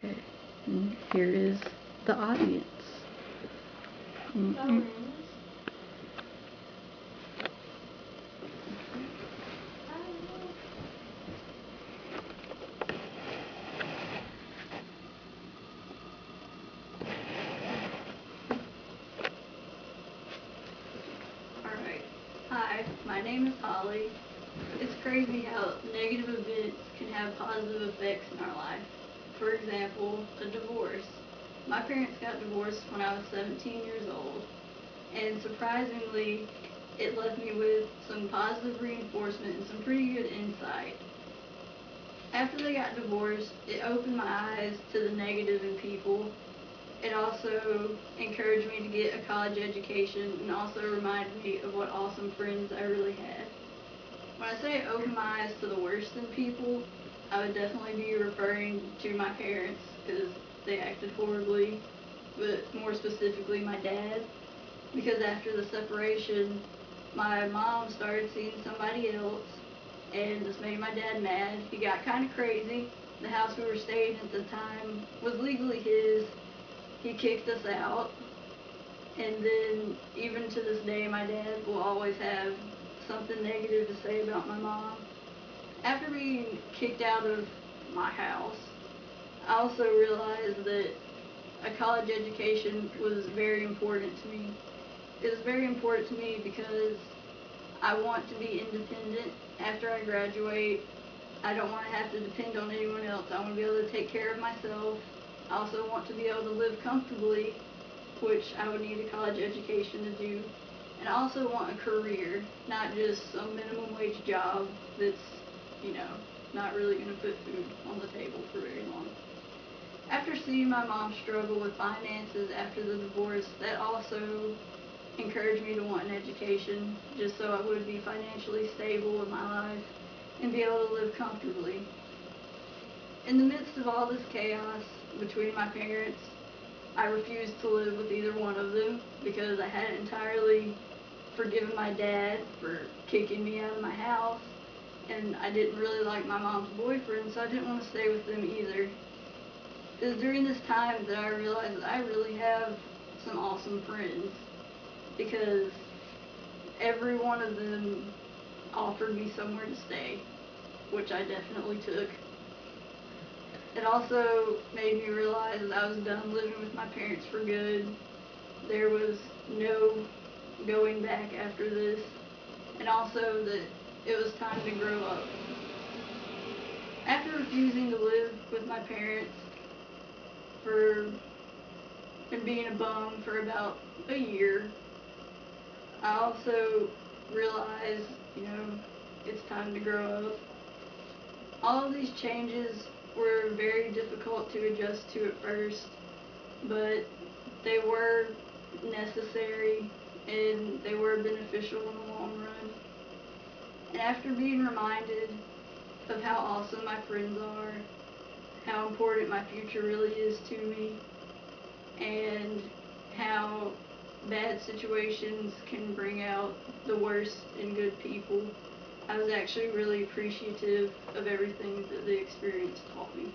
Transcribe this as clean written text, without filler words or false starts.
And here is the audience. Alright. Hi, my name is Holly. It's crazy how negative events can have positive effects in our life. For example, a divorce. My parents got divorced when I was 17 years old, and surprisingly, it left me with some positive reinforcement and some pretty good insight. After they got divorced, it opened my eyes to the negative in people. It also encouraged me to get a college education and also reminded me of what awesome friends I really had. When I say it opened my eyes to the worst in people, I would definitely be referring to my parents because they acted horribly, but more specifically my dad, because after the separation, my mom started seeing somebody else, and this made my dad mad. He got kind of crazy. The house we were staying at the time was legally his. He kicked us out, and then even to this day, my dad will always have something negative to say about my mom. After being kicked out of my house, I also realized that a college education was very important to me. It was very important to me because I want to be independent after I graduate. I don't want to have to depend on anyone else. I want to be able to take care of myself. I also want to be able to live comfortably, which I would need a college education to do. And I also want a career, not just a minimum wage job that's, not really going to put food on the table for very long. After seeing my mom struggle with finances after the divorce, that also encouraged me to want an education just so I would be financially stable in my life and be able to live comfortably. In the midst of all this chaos between my parents, I refused to live with either one of them because I had entirely forgiven my dad for kicking me out of my house, and I didn't really like my mom's boyfriend, so I didn't want to stay with them either. It was during this time that I realized that I really have some awesome friends because every one of them offered me somewhere to stay, which I definitely took. It also made me realize that I was done living with my parents for good. There was no going back after this, and also that it was time to grow up. After refusing to live with my parents for and being a bum for about a year, I also realized, it's time to grow up. All of these changes were very difficult to adjust to at first, but they were necessary and they were beneficial in the long run. And after being reminded of how awesome my friends are, how important my future really is to me, and how bad situations can bring out the worst in good people, I was actually really appreciative of everything that the experience taught me.